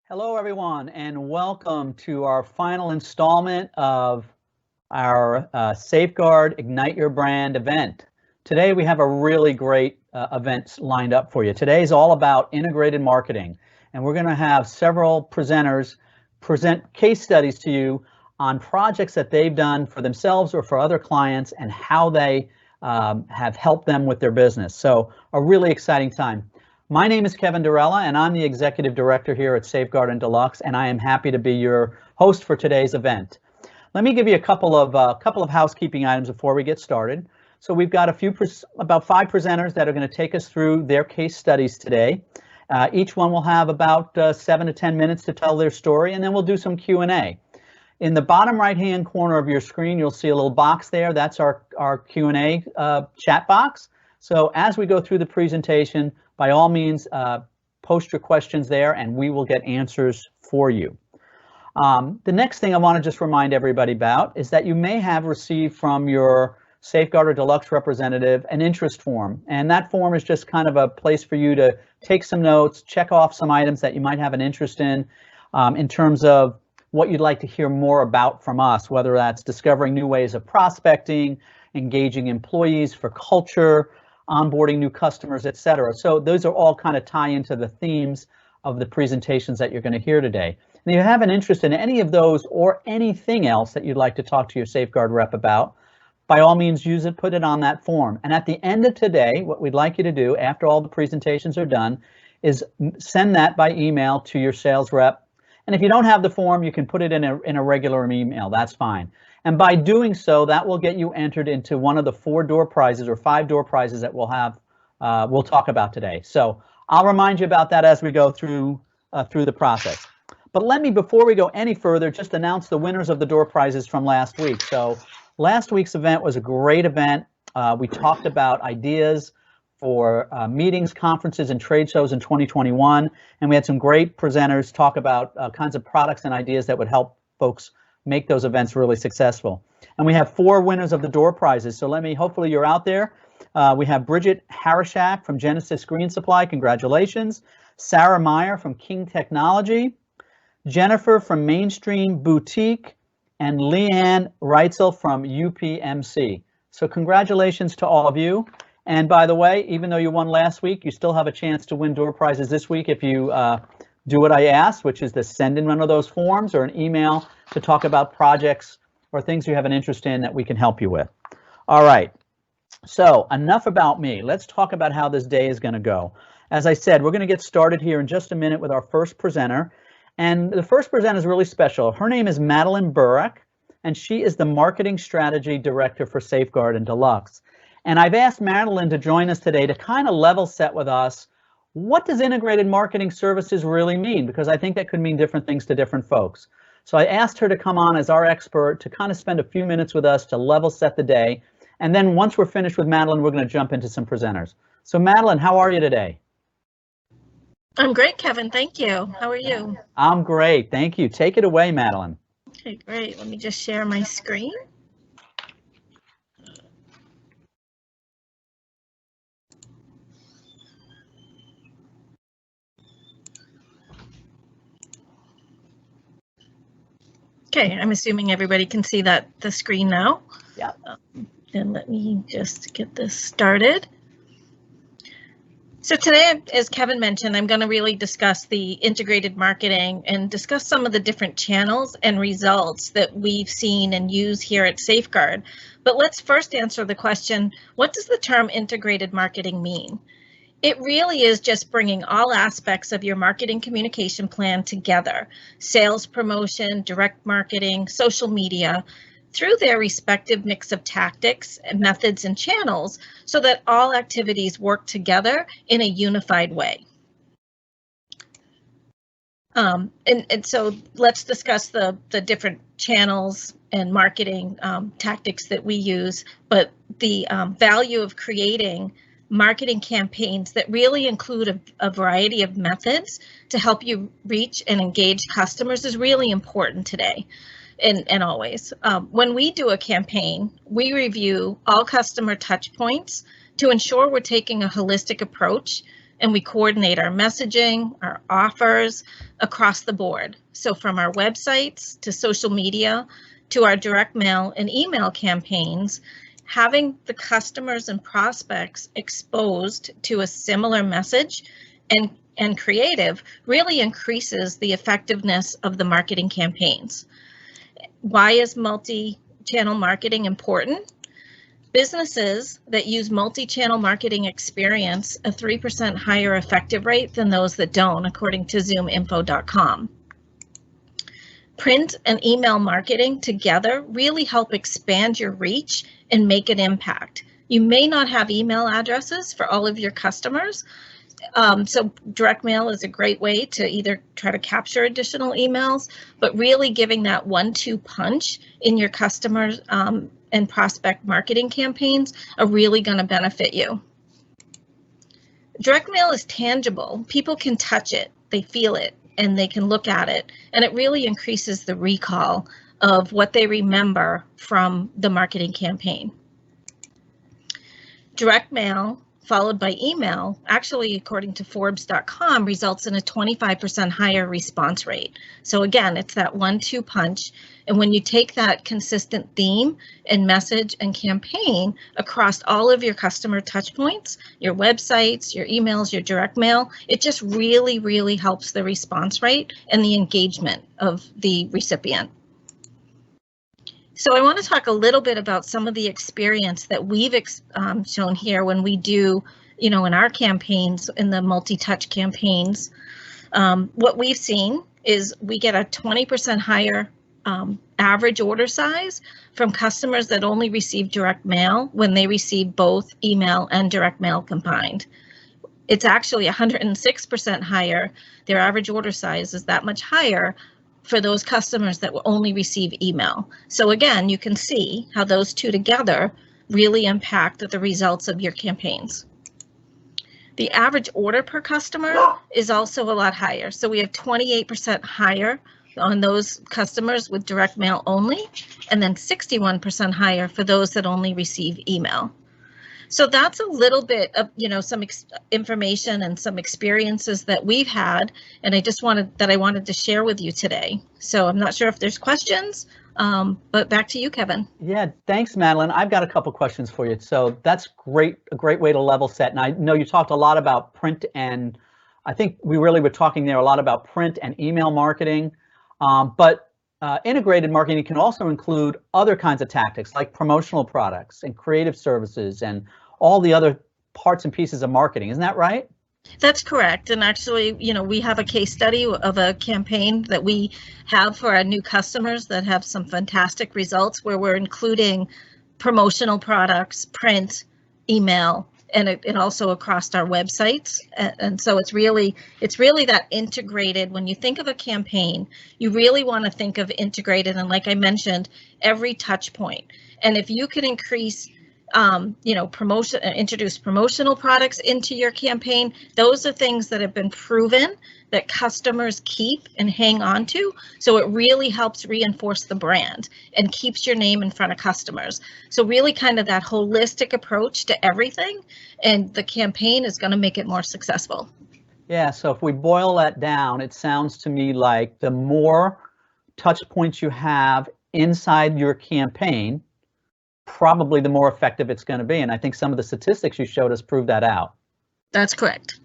Hello, everyone, and welcome to our final installment of our Safeguard Ignite Your Brand event. Today, we have a really great event lined up for you. Today is all about integrated marketing, and we're going to have several presenters present case studies to you on projects that they've done for themselves or for other clients and how they have helped them with their business. So a really exciting time. My name is Kevin Durella, and I'm the Executive Director here at Safeguard and Deluxe, and I am happy to be your host for today's event. Let me give you a couple of housekeeping items before we get started. So we've got about 5 presenters that are going to take us through their case studies today. Each one will have about 7 to 10 minutes to tell their story, and then we'll do some Q&A. In the bottom right-hand corner of your screen, you'll see a little box there. That's our Q&A chat box. So as we go through the presentation, by all means, post your questions there and we will get answers for you. The next thing I want to just remind everybody about is that you may have received from your Safeguard or Deluxe representative an interest form. And that form is just kind of a place for you to take some notes, check off some items that you might have an interest in terms of what you'd like to hear more about from us, whether that's discovering new ways of prospecting, engaging employees for culture, onboarding new customers, etc. So those are all kind of tie into the themes of the presentations that you're going to hear today. And if you have an interest in any of those or anything else that you'd like to talk to your Safeguard rep about, by all means use it, put it on that form. And at the end of today, what we'd like you to do after all the presentations are done is send that by email to your sales rep. And if you don't have the form, you can put it in a regular email, that's fine. And by doing so, that will get you entered into one of the 4 door prizes or 5 door prizes that we'll talk about today. So I'll remind you about that as we go through the process. But let me, before we go any further, just announce the winners of the door prizes from last week. So last week's event was a great event. We talked about ideas for meetings, conferences, and trade shows in 2021. And we had some great presenters talk about kinds of products and ideas that would help folks make those events really successful. And we have 4 winners of the door prizes. So hopefully you're out there. We have Bridget Harashak from Genesis Green Supply, congratulations. Sarah Meyer from King Technology, Jennifer from Mainstream Boutique, and Leanne Reitzel from UPMC. So congratulations to all of you. And by the way, even though you won last week, you still have a chance to win door prizes this week if you do what I asked, which is to send in one of those forms or an email to talk about projects or things you have an interest in that we can help you with. All right, so enough about me. Let's talk about how this day is going to go. As I said, we're going to get started here in just a minute with our first presenter. And the first presenter is really special. Her name is Madeline Burek, and she is the Marketing Strategy Director for Safeguard and Deluxe. And I've asked Madeline to join us today to kind of level set with us. What does integrated marketing services really mean? Because I think that could mean different things to different folks. So I asked her to come on as our expert to kind of spend a few minutes with us to level set the day. And then once we're finished with Madeline, we're going to jump into some presenters. So Madeline, how are you today? I'm great, Kevin. Thank you. How are you? I'm great. Thank you. Take it away, Madeline. Okay, great. Let me just share my screen. Okay, I'm assuming everybody can see the screen now. Yeah. And let me just get this started. So today, as Kevin mentioned, I'm going to really discuss the integrated marketing and discuss some of the different channels and results that we've seen and use here at Safeguard. But let's first answer the question, what does the term integrated marketing mean? It really is just bringing all aspects of your marketing communication plan together, sales promotion, direct marketing, social media, through their respective mix of tactics, and methods, and channels so that all activities work together in a unified way. And so let's discuss the different channels and marketing tactics that we use, but the value of creating marketing campaigns that really include a variety of methods to help you reach and engage customers is really important today and always. When we do a campaign, we review all customer touch points to ensure we're taking a holistic approach and we coordinate our messaging, our offers across the board. So from our websites to social media to our direct mail and email campaigns, having the customers and prospects exposed to a similar message and creative really increases the effectiveness of the marketing campaigns. Why is multi-channel marketing important? Businesses that use multi-channel marketing experience a 3% higher effective rate than those that don't, according to zoominfo.com. Print and email marketing together really help expand your reach and make an impact. You may not have email addresses for all of your customers, so direct mail is a great way to either try to capture additional emails, but really giving that 1-2 punch in your customers and prospect marketing campaigns are really going to benefit you. Direct mail is tangible. People can touch it, they feel it, and they can look at it, and it really increases the recall of what they remember from the marketing campaign. Direct mail followed by email, actually, according to Forbes.com, results in a 25% higher response rate. So again, it's that 1-2 punch. And when you take that consistent theme and message and campaign across all of your customer touch points, your websites, your emails, your direct mail, it just really, really helps the response rate and the engagement of the recipient. So I want to talk a little bit about some of the experience that we've shown here when we do, in our campaigns, in the multi-touch campaigns. What we've seen is we get a 20% higher average order size from customers that only receive direct mail when they receive both email and direct mail combined. It's actually 106% higher. Their average order size is that much higher for those customers that will only receive email. So again, you can see how those two together really impact the results of your campaigns. The average order per customer is also a lot higher. So we have 28% higher on those customers with direct mail only, and then 61% higher for those that only receive email. So that's a little bit of, some information and some experiences that we've had, and I wanted to share with you today. So I'm not sure if there's questions, but back to you, Kevin. Yeah, thanks, Madeline. I've got a couple questions for you. So that's great, a great way to level set. And I know you talked a lot about print, and I think we really were talking there a lot about print and email marketing, but integrated marketing can also include other kinds of tactics like promotional products and creative services and all the other parts and pieces of marketing. Isn't that right? That's correct. And actually, we have a case study of a campaign that we have for our new customers that have some fantastic results where we're including promotional products, print, email, and also across our websites. And so it's really that integrated. When you think of a campaign, you really want to think of integrated, and like I mentioned, every touch point. And if you can increase introduce promotional products into your campaign, those are things that have been proven that customers keep and hang on to. So it really helps reinforce the brand and keeps your name in front of customers. So really kind of that holistic approach to everything, and the campaign is going to make it more successful. Yeah, so if we boil that down, it sounds to me like the more touch points you have inside your campaign, probably the more effective it's going to be. And I think some of the statistics you showed us prove that out. That's correct.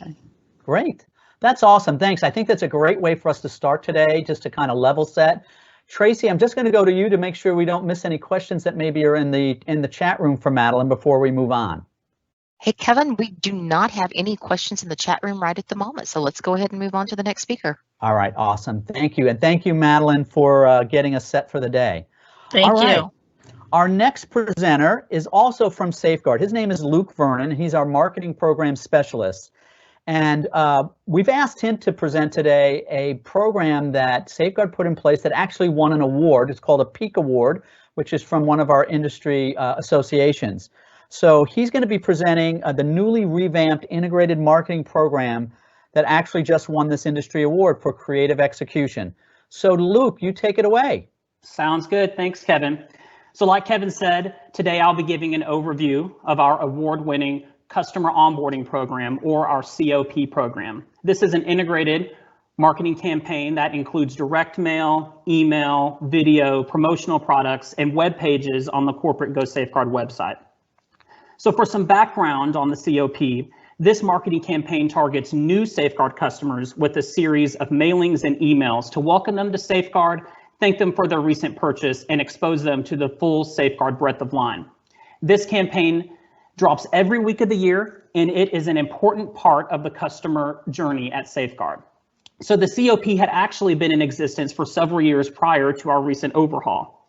Okay. Great. That's awesome. Thanks. I think that's a great way for us to start today, just to kind of level set. Tracy, I'm just going to go to you to make sure we don't miss any questions that maybe are in the chat room for Madeline before we move on. Hey, Kevin, we do not have any questions in the chat room right at the moment, so let's go ahead and move on to the next speaker. All right. Awesome. Thank you. And thank you, Madeline, for getting us set for the day. Thank you. Our next presenter is also from Safeguard. His name is Luke Vernon. He's our marketing program specialist. And we've asked him to present today a program that Safeguard put in place that actually won an award. It's called a Peak Award, which is from one of our industry associations. So he's going to be presenting the newly revamped integrated marketing program that actually just won this industry award for creative execution. So Luke, you take it away. Sounds good. Thanks, Kevin. So like Kevin said, today I'll be giving an overview of our award-winning Customer Onboarding Program, or our COP program. This is an integrated marketing campaign that includes direct mail, email, video, promotional products, and web pages on the corporate Go Safeguard website. So for some background on the COP, this marketing campaign targets new Safeguard customers with a series of mailings and emails to welcome them to Safeguard, thank them for their recent purchase, and expose them to the full Safeguard breadth of line. This campaign drops every week of the year, and it is an important part of the customer journey at Safeguard. So the COP had actually been in existence for several years prior to our recent overhaul.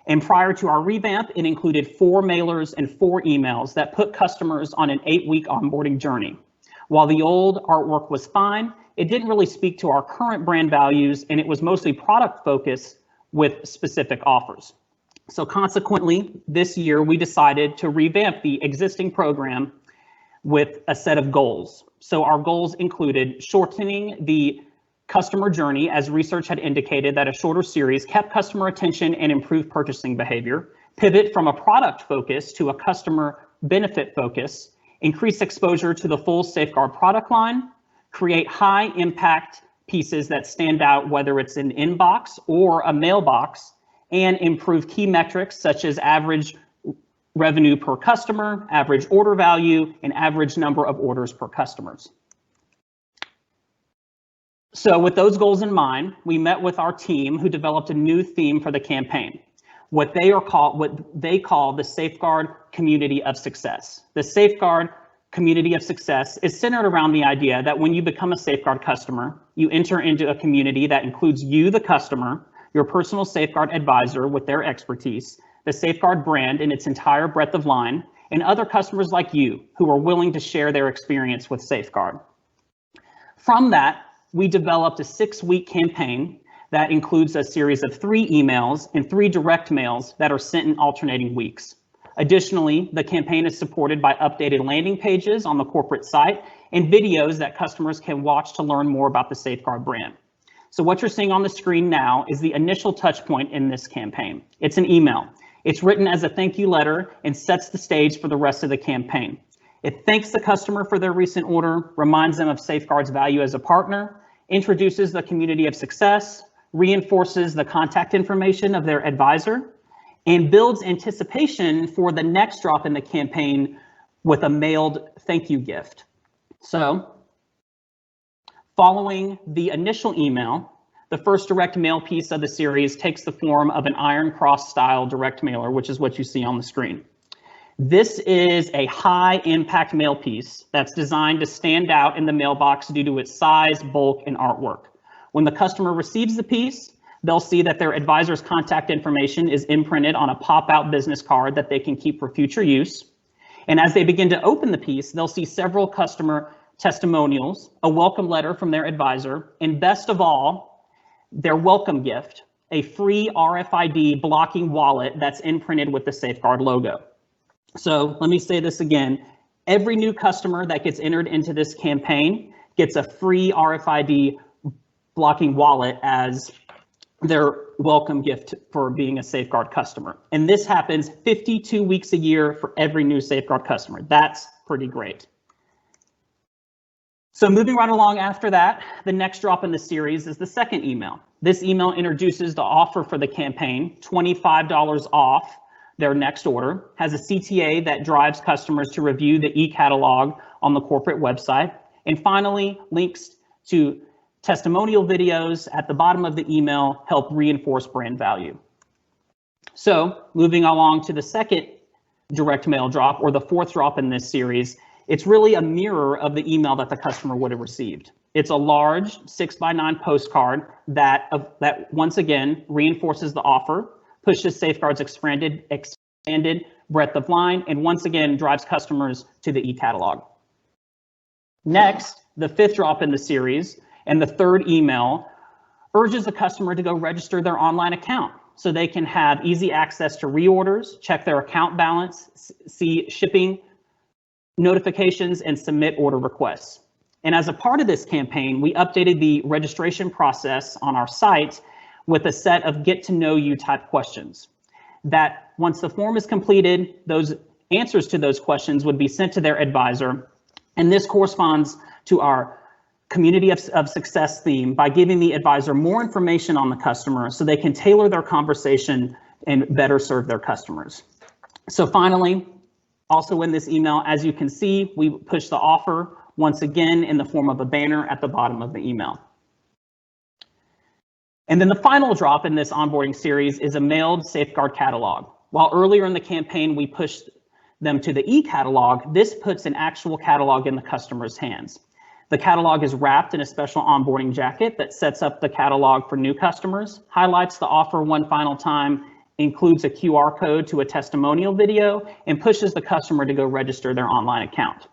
And prior to our revamp, it included 4 mailers and 4 emails that put customers on an 8-week onboarding journey. While the old artwork was fine, it didn't really speak to our current brand values, and it was mostly product focused with specific offers. So consequently, this year we decided to revamp the existing program with a set of goals. So our goals included shortening the customer journey, as research had indicated that a shorter series kept customer attention and improved purchasing behavior, pivot from a product focus to a customer benefit focus, increase exposure to the full Safeguard product line, create high impact pieces that stand out, whether it's an inbox or a mailbox, and improve key metrics such as average revenue per customer, average order value, and average number of orders per customers. So with those goals in mind, we met with our team who developed a new theme for the campaign, what they call the Safeguard Community of Success. The Safeguard Community of Success is centered around the idea that when you become a Safeguard customer, you enter into a community that includes you, the customer, your personal Safeguard advisor with their expertise, the Safeguard brand in its entire breadth of line, and other customers like you who are willing to share their experience with Safeguard. From that, we developed a 6-week campaign that includes a series of 3 emails and 3 direct mails that are sent in alternating weeks. Additionally, the campaign is supported by updated landing pages on the corporate site and videos that customers can watch to learn more about the Safeguard brand. So what you're seeing on the screen now is the initial touch point in this campaign. It's an email. It's written as a thank you letter and sets the stage for the rest of the campaign. It thanks the customer for their recent order, reminds them of Safeguard's value as a partner, introduces the community of success, reinforces the contact information of their advisor, and builds anticipation for the next drop in the campaign with a mailed thank you gift. So, following the initial email, the first direct mail piece of the series takes the form of an Iron Cross style direct mailer, which is what you see on the screen. This is a high impact mail piece that's designed to stand out in the mailbox due to its size, bulk, and artwork. When the customer receives the piece, they'll see that their advisor's contact information is imprinted on a pop-out business card that they can keep for future use. And as they begin to open the piece, they'll see several customer testimonials, a welcome letter from their advisor, and best of all, their welcome gift, a free RFID blocking wallet that's imprinted with the Safeguard logo. So let me say this again. Every new customer that gets entered into this campaign gets a free RFID blocking wallet as their welcome gift for being a Safeguard customer. And this happens 52 weeks a year for every new Safeguard customer. That's pretty great. So moving right along after that, the next drop in the series is the second email. This email introduces the offer for the campaign, $25 off their next order, has a CTA that drives customers to review the e-catalog on the corporate website, and finally links to testimonial videos at the bottom of the email help reinforce brand value. So moving along to the second direct mail drop, or the 4th drop in this series, it's really a mirror of the email that the customer would have received. It's a large 6x9 postcard that once again reinforces the offer, pushes Safeguard's expanded breadth of line, and once again drives customers to the e-catalog. Next, the 5th drop in the series and the 3rd email urges the customer to go register their online account so they can have easy access to reorders, check their account balance, see shipping notifications, and submit order requests. And as a part of this campaign, we updated the registration process on our site with a set of get to know you type questions that once the form is completed, those answers to those questions would be sent to their advisor. And this corresponds to our community of success theme by giving the advisor more information on the customer so they can tailor their conversation and better serve their customers. So finally, also in this email, as you can see, we push the offer once again in the form of a banner at the bottom of the email. And then the final drop in this onboarding series is a mailed Safeguard catalog. While earlier in the campaign, we pushed them to the e-catalog, this puts an actual catalog in the customer's hands. The catalog is wrapped in a special onboarding jacket that sets up the catalog for new customers, highlights the offer one final time, includes a QR code to a testimonial video, and pushes the customer to go register their online account.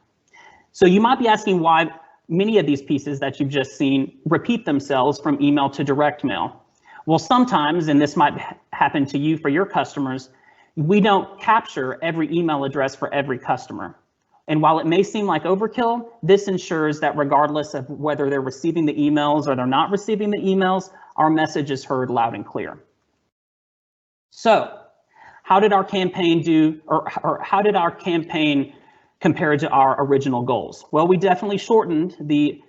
So you might be asking why many of these pieces that you've just seen repeat themselves from email to direct mail. Well, sometimes, and this might happen to you for your customers, we don't capture every email address for every customer. And while it may seem like overkill, this ensures that regardless of whether they're receiving the emails or they're not receiving the emails, our message is heard loud and clear. So how did our campaign do, or how did our campaign compare to our original goals? Well, we definitely shortened the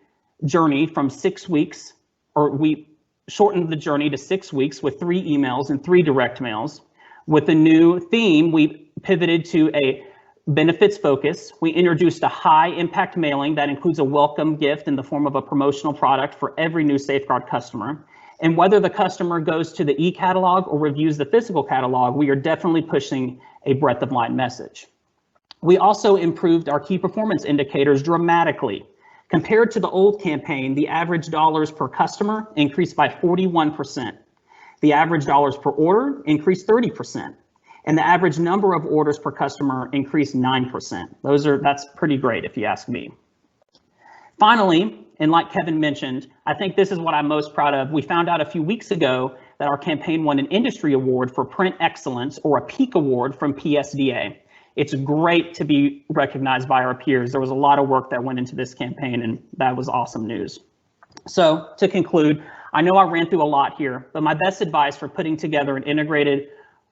journey from 6 weeks, or we shortened the journey to 6 weeks with 3 emails and 3 direct mails. With the new theme, we pivoted to a benefits focus. We introduced a high impact mailing that includes a welcome gift in the form of a promotional product for every new Safeguard customer. And whether the customer goes to the e-catalog or reviews the physical catalog, we are definitely pushing a breadth of line message. We also improved our key performance indicators dramatically. Compared to the old campaign, the average dollars per customer increased by 41%. The average dollars per order increased 30%. And the average number of orders per customer increased 9%. That's pretty great if you ask me. Finally, and like Kevin mentioned, I think this is what I'm most proud of. We found out a few weeks ago that our campaign won an industry award for print excellence, or a PEAK award from PSDA. It's great to be recognized by our peers. There was a lot of work that went into this campaign, and that was awesome news. So to conclude, I know I ran through a lot here, but my best advice for putting together an integrated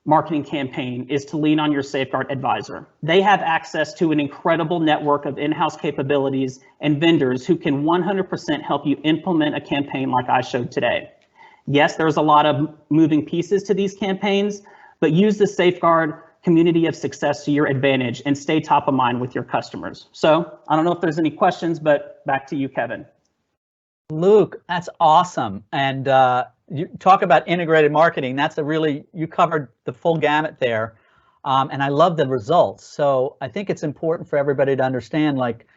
marketing campaign is to lean on your Safeguard advisor. They have access to an incredible network of in-house capabilities and vendors who can 100% help you implement a campaign like I showed today. Yes, there's a lot of moving pieces to these campaigns, but use the Safeguard community of success to your advantage and stay top of mind with your customers. So I don't know if there's any questions, but back to you, Kevin. Luke, that's awesome. And you talk about integrated marketing. That's you covered the full gamut there. And I love the results. So I think it's important for everybody to understand, like,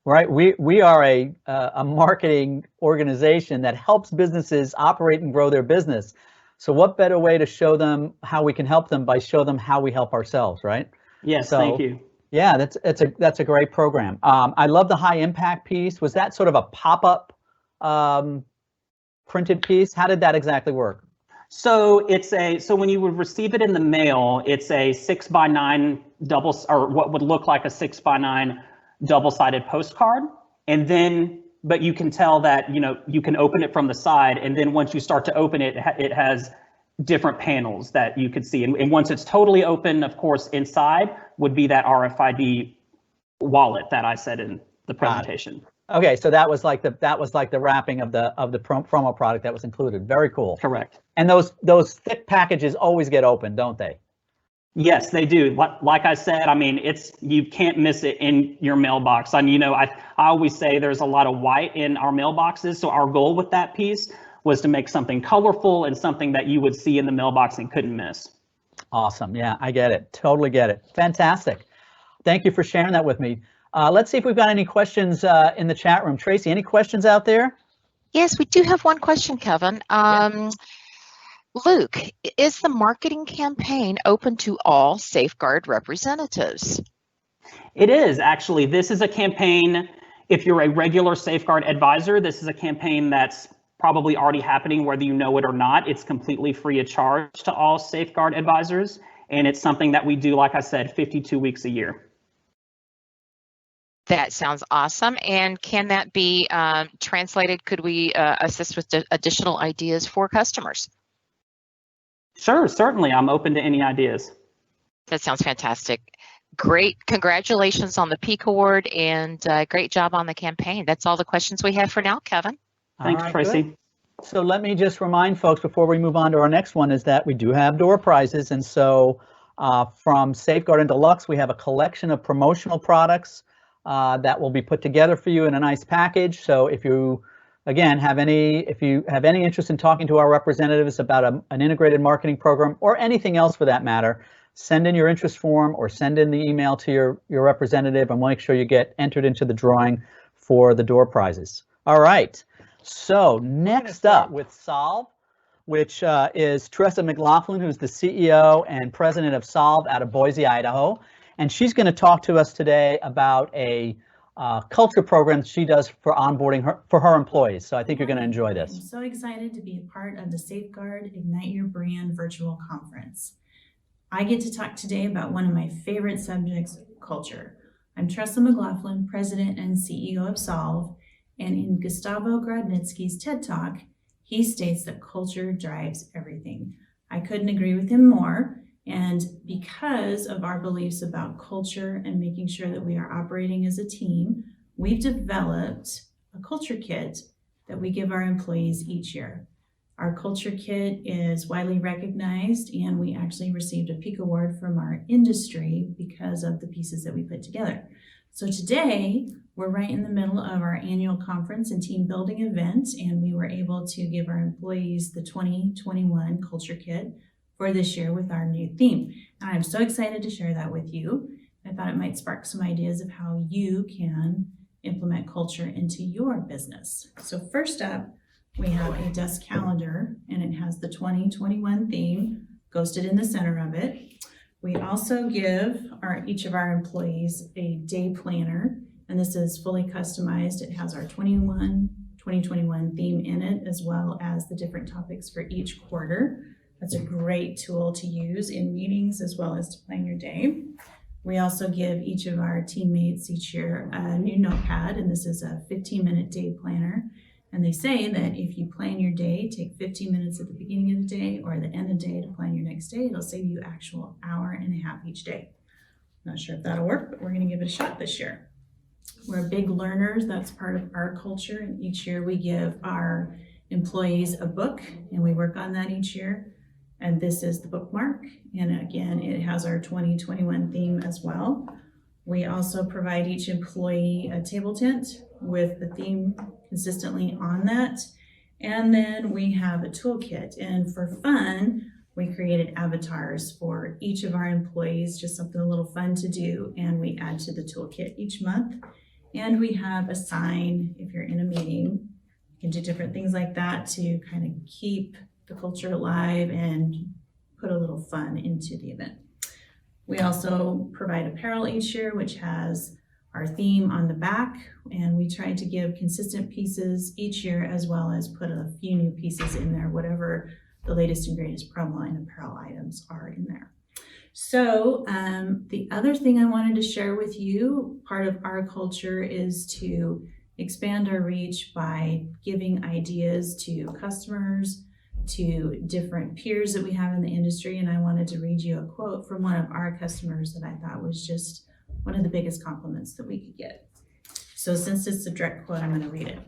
right, we are a marketing organization that helps businesses operate and grow their business. So what better way to show them how we can help them by show them how we help ourselves, right? Yes, so, thank you. Yeah, that's a great program. I love the high impact piece. Was that sort of a pop-up printed piece? How did that exactly work? So so when you would receive it in the mail, it's a 6x9 or what would look like a 6x9 double-sided postcard. And then, but you can tell that, you can open it from the side. And then once you start to open it, it has different panels that you could see. And once it's totally open, of course, inside would be that RFID wallet that I said in the presentation. Okay, so that was like the wrapping of the promo product that was included. Very cool. Correct. And those thick packages always get opened, don't they? Yes, they do. Like I said, I mean, you can't miss it in your mailbox. And I always say there's a lot of white in our mailboxes. So our goal with that piece was to make something colorful and something that you would see in the mailbox and couldn't miss. Awesome. Yeah, I get it. Totally get it. Fantastic. Thank you for sharing that with me. Let's see if we've got any questions in the chat room. Tracy, any questions out there? Yes, we do have one question, Kevin. Yeah. Luke, is the marketing campaign open to all Safeguard representatives? It is, actually. This is a campaign, if you're a regular Safeguard advisor, this is a campaign that's probably already happening whether you know it or not. It's completely free of charge to all Safeguard advisors, and it's something that we do, like I said, 52 weeks a year. That sounds awesome. And can that be translated? Could we assist with additional ideas for customers? Sure, certainly. I'm open to any ideas. That sounds fantastic. Great. Congratulations on the Peak Award and great job on the campaign. That's all the questions we have for now, Kevin. Thanks, All right, Tracy. good. So let me just remind folks before we move on to our next one is that we do have door prizes. And so from Safeguard and Deluxe, we have a collection of promotional products that will be put together for you in a nice package. So if you, again, if you have any interest in talking to our representatives about an integrated marketing program or anything else for that matter, send in your interest form or send in the email to your representative, and we'll make sure you get entered into the drawing for the door prizes. All right. So next up with Solve, which is Teresa McLaughlin, who's the CEO and president of Solve out of Boise, Idaho. And she's going to talk to us today about a culture program she does for onboarding for her employees. So I think you're going to enjoy this. I'm so excited to be a part of the Safeguard Ignite Your Brand virtual conference. I get to talk today about one of my favorite subjects, culture. I'm Teresa McLaughlin, president and CEO of Solve. And in Gustavo Grodnitsky's TED Talk, he states that culture drives everything. I couldn't agree with him more. And because of our beliefs about culture and making sure that we are operating as a team, we've developed a culture kit that we give our employees each year. Our culture kit is widely recognized, and we actually received a Peak Award from our industry because of the pieces that we put together. So today, we're right in the middle of our annual conference and team building event, and we were able to give our employees the 2021 Culture Kit for this year with our new theme. And I'm so excited to share that with you. I thought it might spark some ideas of how you can implement culture into your business. So first up, we have a desk calendar, and it has the 2021 theme ghosted in the center of it. We also give each of our employees a day planner, and this is fully customized. It has our 2021 theme in it, as well as the different topics for each quarter. That's a great tool to use in meetings as well as to plan your day. We also give each of our teammates each year a new notepad, and this is a 15-minute day planner. And they say that if you plan your day, take 15 minutes at the beginning of the day or at the end of the day to plan your next day, it'll save you actual hour and a half each day. Not sure if that'll work, but we're going to give it a shot this year. We're big learners. That's part of our culture. And each year we give our employees a book, and we work on that each year. And this is the bookmark. And again, it has our 2021 theme as well. We also provide each employee a table tent with the theme consistently on that. And then we have a toolkit. And for fun, we created avatars for each of our employees, just something a little fun to do. And we add to the toolkit each month. And we have a sign if you're in a meeting. You can do different things like that to kind of keep the culture alive and put a little fun into the event. We also provide apparel each year, which has our theme on the back, and we try to give consistent pieces each year, as well as put a few new pieces in there, whatever the latest and greatest promo and apparel items are in there. So the other thing I wanted to share with you, part of our culture is to expand our reach by giving ideas to customers, to different peers that we have in the industry. And I wanted to read you a quote from one of our customers that I thought was just one of the biggest compliments that we could get. So since it's a direct quote, I'm going to read it.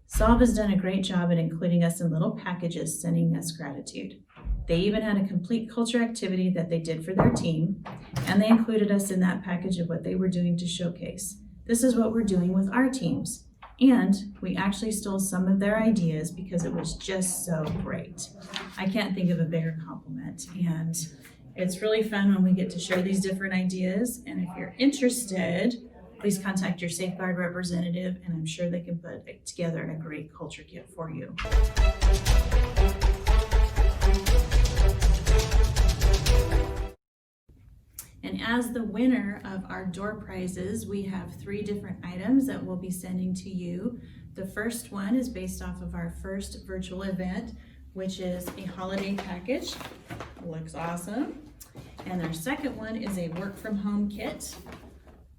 Solve has done a great job at including us in little packages, sending us gratitude. They even had a complete culture activity that they did for their team, and they included us in that package of what they were doing to showcase. This is what we're doing with our teams. And we actually stole some of their ideas because it was just so great. I can't think of a bigger compliment. And it's really fun when we get to share these different ideas. And if you're interested, please contact your Safeguard representative, and I'm sure they can put together a great culture kit for you. And as the winner of our door prizes, we have 3 different items that we'll be sending to you. The first one is based off of our first virtual event, which is a holiday package. Looks awesome. And our second one is a work from home kit,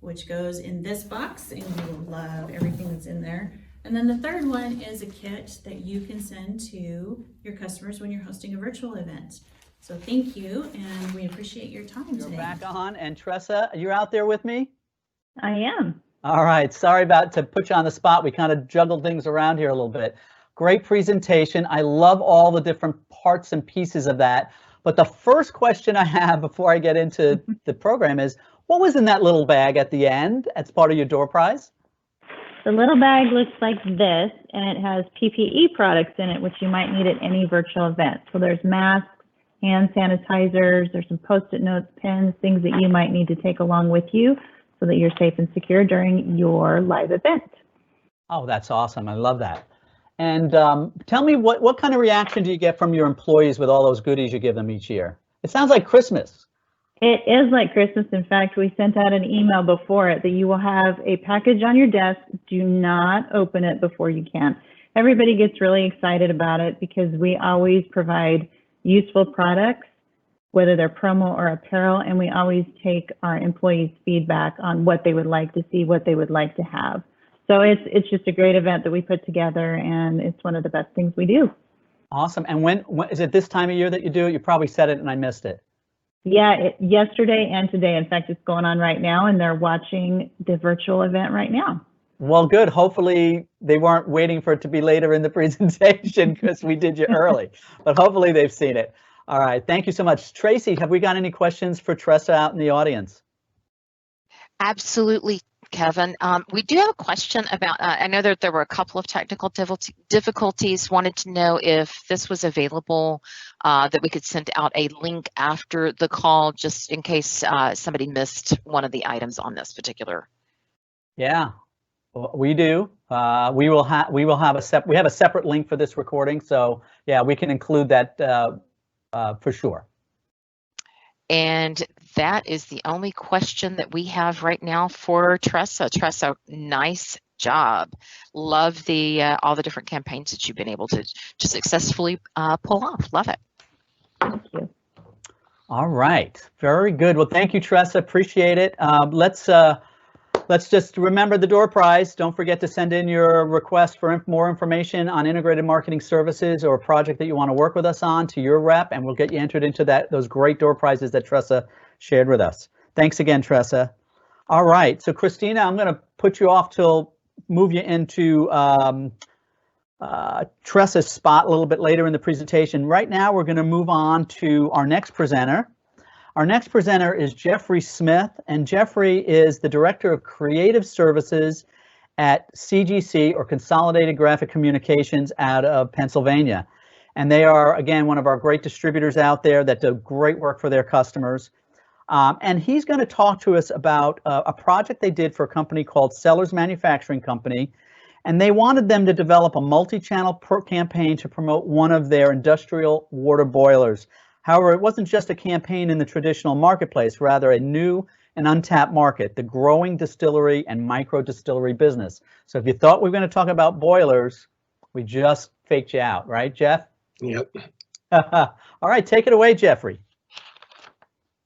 which goes in this box, and you will love everything that's in there. And then the third one is a kit that you can send to your customers when you're hosting a virtual event. So thank you, and we appreciate your time You're today. back on, and Tressa, you're out there with me? I am. All right, sorry to put you on the spot. We kind of juggled things around here a little bit. Great presentation. I love all the different parts and pieces of that. But the first question I have before I get into the program is, what was in that little bag at the end as part of your door prize? The little bag looks like this, and it has PPE products in it, which you might need at any virtual event. So there's masks, hand sanitizers, there's some Post-it notes, pens, things that you might need to take along with you so that you're safe and secure during your live event. Oh, that's awesome. I love that. And tell me, what kind of reaction do you get from your employees with all those goodies you give them each year? It sounds like Christmas. It is like Christmas. In fact, we sent out an email before it that you will have a package on your desk. Do not open it before you can. Everybody gets really excited about it because we always provide useful products, whether they're promo or apparel, and we always take our employees' feedback on what they would like to see, what they would like to have. So it's just a great event that we put together, and it's one of the best things we do. Awesome. And when is it this time of year that you do it? You probably said it and I missed it. Yeah, yesterday and today. In fact, it's going on right now, and they're watching the virtual event right now. Well, good. Hopefully they weren't waiting for it to be later in the presentation because we did you early, but hopefully they've seen it. All right. Thank you so much. Tracy, have we got any questions for Tressa out in the audience? Absolutely, Kevin. We do have a question about, I know that there were a couple of technical difficulties. Wanted to know if this was available, that we could send out a link after the call, just in case somebody missed one of the items on this particular. Yeah, we do. We have a separate link for this recording. So yeah, we can include that for sure. And that is the only question that we have right now for Tressa. Tressa, nice job. Love the all the different campaigns that you've been able to successfully pull off. Love it. Thank you. All right, very good. Well, thank you, Tressa. Appreciate it. Let's just remember the door prize. Don't forget to send in your request for more information on integrated marketing services or a project that you want to work with us on to your rep, and we'll get you entered into those great door prizes that Tressa shared with us. Thanks again, Tressa. All right, so Christina, I'm going to put you off till move you into Tressa's spot a little bit later in the presentation. Right now, we're going to move on to our next presenter. Our next presenter is Jeffrey Smith, and Jeffrey is the Director of Creative Services at CGC, or Consolidated Graphic Communications, out of Pennsylvania. And they are, again, one of our great distributors out there that do great work for their customers. And he's going to talk to us about a project they did for a company called Sellers Manufacturing Company. And they wanted them to develop a multi-channel campaign to promote one of their industrial water boilers. However, it wasn't just a campaign in the traditional marketplace, rather a new and untapped market, the growing distillery and micro distillery business. So if you thought we were going to talk about boilers, we just faked you out, right, Jeff? Yep. All right, take it away, Jeffrey.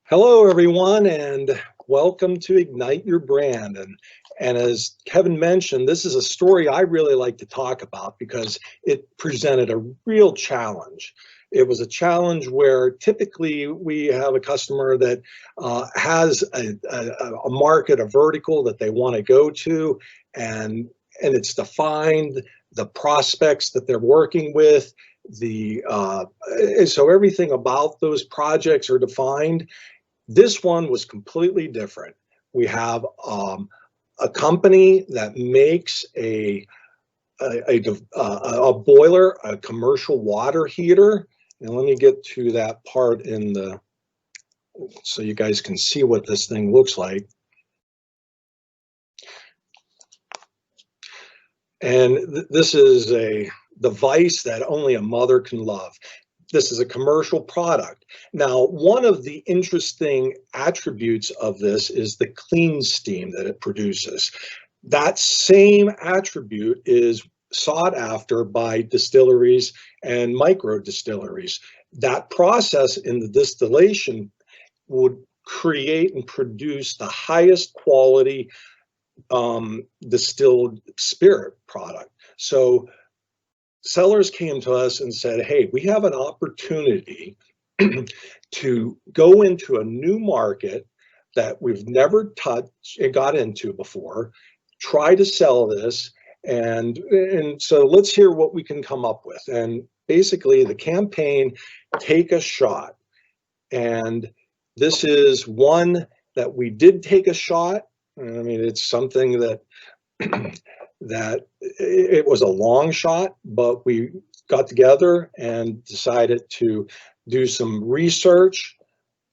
Hello, everyone, and welcome to Ignite Your Brand. And as Kevin mentioned, this is a story I really like to talk about because it presented a real challenge. It was a challenge where typically we have a customer that has a market, a vertical that they want to go to, and it's defined, the prospects that they're working with, so everything about those projects are defined. This one was completely different. We have a company that makes a boiler, a commercial water heater. And let me get to that part so you guys can see what this thing looks like. And this is a device that only a mother can love. This is a commercial product. Now, one of the interesting attributes of this is the clean steam that it produces. That same attribute is sought after by distilleries and micro distilleries. That process in the distillation would create and produce the highest quality distilled spirit product. So sellers came to us and said, hey, we have an opportunity to go into a new market that we've never touched and got into before, try to sell this, and so let's hear what we can come up with. And basically the campaign, Take a Shot. And this is one that we did take a shot. I mean, it's something that that it was a long shot, but we got together and decided to do some research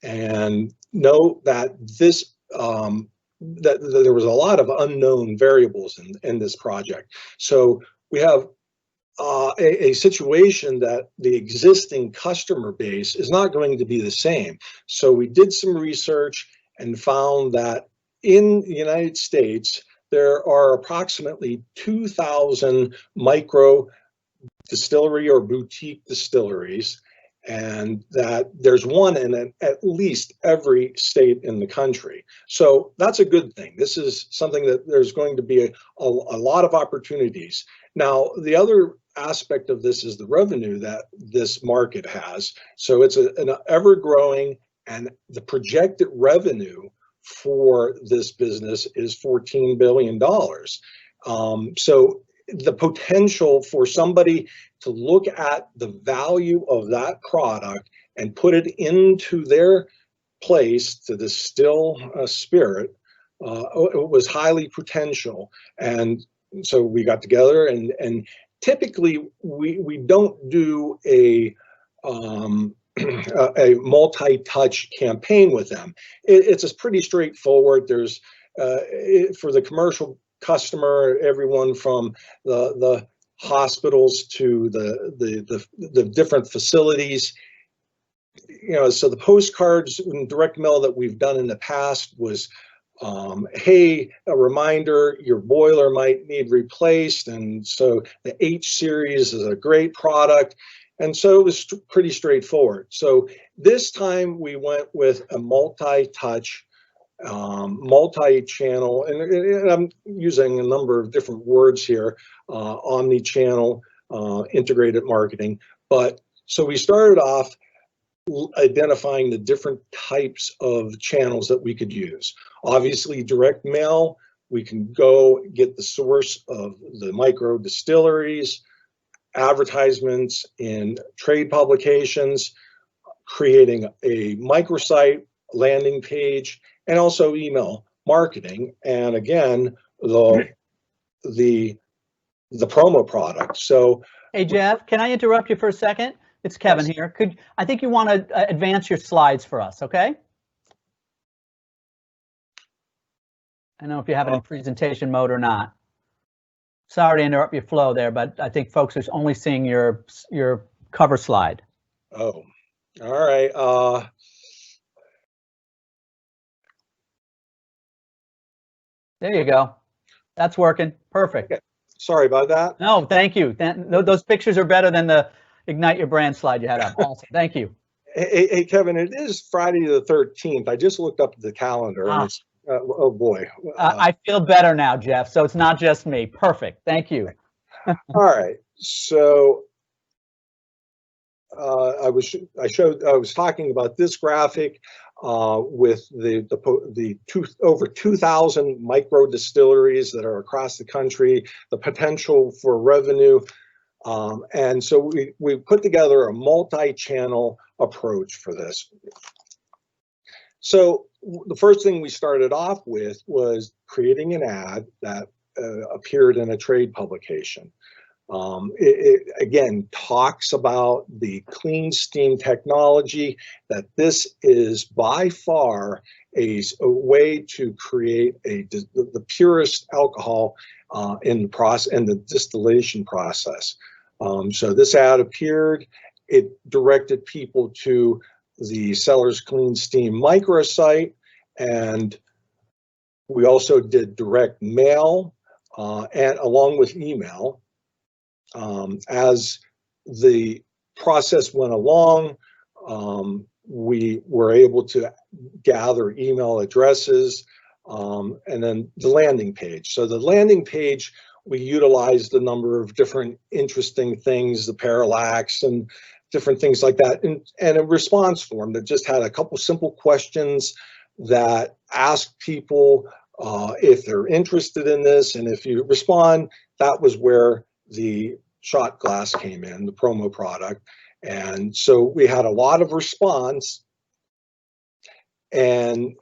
and know that this that there was a lot of unknown variables in this project. So we have a situation that the existing customer base is not going to be the same. So we did some research and found that in the United States, there are approximately 2,000 micro distillery or boutique distilleries, and that there's one in at least every state in the country. So that's a good thing. This is something that there's going to be a lot of opportunities. Now, the other aspect of this is the revenue that this market has. So it's an ever-growing, and the projected revenue for this business is $14 billion. So the potential for somebody to look at the value of that product and put it into their place to distill a spirit, it was highly potential. And so we got together, and typically we don't do a multi-touch campaign with them. It's pretty straightforward. There's for the commercial customer, everyone from the hospitals to the different facilities. You know, so the postcards and direct mail that we've done in the past was, hey, a reminder, your boiler might need replaced, and so the H series is a great product. And so it was pretty straightforward. So this time we went with a multi-touch, multi-channel, and I'm using a number of different words here, omni-channel, integrated marketing. But so we started off identifying the different types of channels that we could use. Obviously, direct mail, we can go get the source of the micro distilleries, advertisements in trade publications, creating a microsite, landing page, and also email marketing. And again, the promo product. So, hey Jeff, can I interrupt you for a second? It's Kevin here. I think you want to advance your slides for us, okay? I don't know if you have it in presentation mode or not. Sorry to interrupt your flow there, but I think folks are only seeing your cover slide. Oh, all right. There you go. That's working. Perfect. Okay. Sorry about that. No, thank you. Those pictures are better than the Ignite Your Brand slide you had up. Awesome. Thank you. Hey, Kevin, it is Friday the 13th. I just looked up the calendar and it's, oh boy. I feel better now, Jeff. So it's not just me. Perfect. Thank you. All right. So I was talking about this graphic with over 2,000 micro distilleries that are across the country, the potential for revenue. And so we put together a multi-channel approach for this. So the first thing we started off with was creating an ad that appeared in a trade publication. It again talks about the clean steam technology, that this is by far a way to create the purest alcohol in the distillation process. So this ad appeared. It directed people to the Sellers Clean Steam microsite, and we also did direct mail and along with email. As the process went along, we were able to gather email addresses and then the landing page. So the landing page, we utilized a number of different interesting things, the parallax and different things like that, and a response form that just had a couple simple questions that asked people if they're interested in this, and if you respond, that was where the shot glass came in, the promo product. And so we had a lot of response, and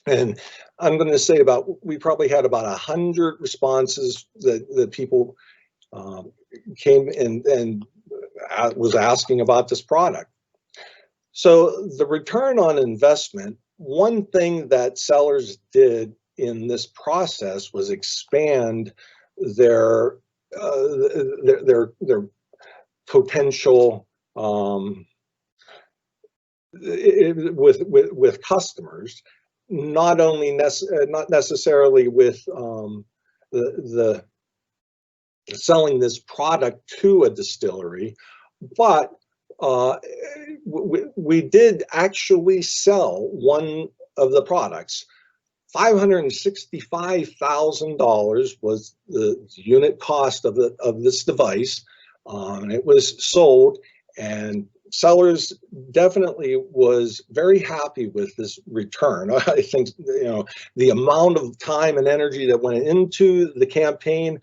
and I'm going to say we probably had about 100 responses that people came and was asking about this product. So the return on investment, one thing that sellers did in this process was expand their potential with customers, not necessarily with the selling this product to a distillery, but we did actually sell one of the products. $565,000 was the unit cost of this device. It was sold, and sellers definitely was very happy with this return. I think, the amount of time and energy that went into the campaign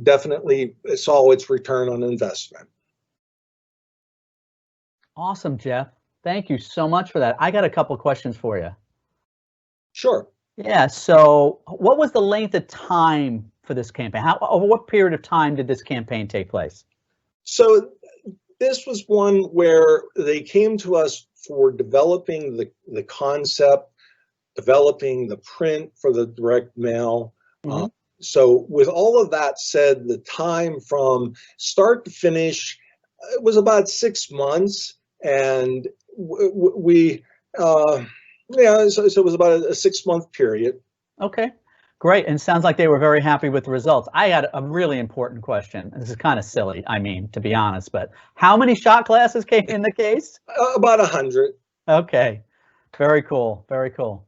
definitely saw its return on investment. Awesome, Jeff. Thank you so much for that. I got a couple questions for you. Sure. Yeah. So what was the length of time for this campaign? Over what period of time did this campaign take place? So this was one where they came to us for developing the concept, developing the print for the direct mail. Mm-hmm. So with all of that said, the time from start to finish, it was about 6 months, and so it was about a 6-month period. Okay, great. And sounds like they were very happy with the results. I had a really important question. This is kind of silly, to be honest, but how many shot glasses came in the case? About 100. Okay, very cool, very cool.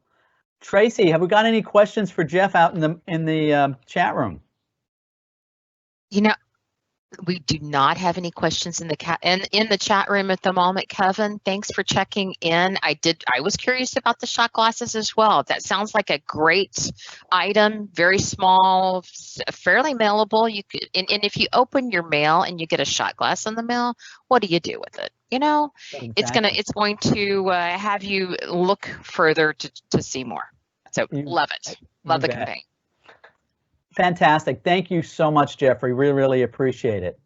Tracy, have we got any questions for Jeff out in the chat room? We do not have any questions in the chat room at the moment. Kevin, thanks for checking in. I was curious about the shot glasses as well. That sounds like a great item, very small, fairly mailable. You could, and if you open your mail and you get a shot glass in the mail, what do you do with it? Exactly. It's going to have you look further to see more. So love it. Love the campaign. Fantastic. Thank you so much, Jeffrey. Really appreciate it.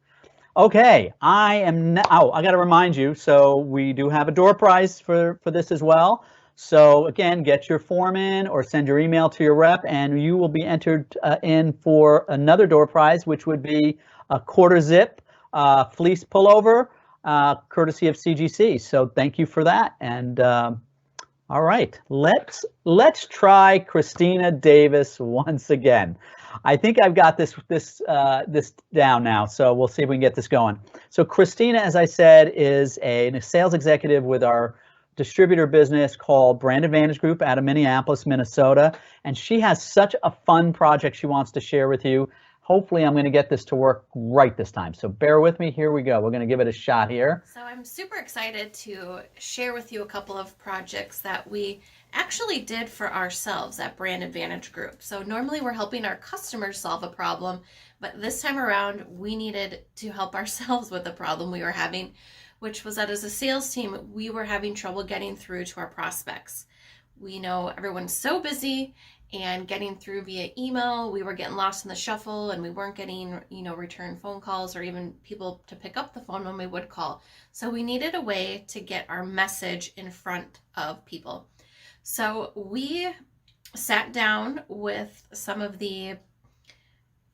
Okay, I got to remind you, so we do have a door prize for this as well. So again, get your form in or send your email to your rep, and you will be entered in for another door prize, which would be a quarter zip fleece pullover, courtesy of CGC. So thank you for that. And all right, let's try Christina Davis once again. I think I've got this down now, so we'll see if we can get this going. So Christina, as I said, is a sales executive with our distributor business called Brand Advantage Group out of Minneapolis, Minnesota, and she has such a fun project she wants to share with you. Hopefully I'm going to get this to work right this time, so bear with me. Here we go. We're going to give it a shot here. So I'm super excited to share with you a couple of projects that we actually did for ourselves at Brand Advantage Group. So normally we're helping our customers solve a problem, but this time around we needed to help ourselves with the problem we were having, which was that as a sales team, we were having trouble getting through to our prospects. We know everyone's so busy, and getting through via email, we were getting lost in the shuffle, and we weren't getting, return phone calls or even people to pick up the phone when we would call. So we needed a way to get our message in front of people. So we sat down with some of the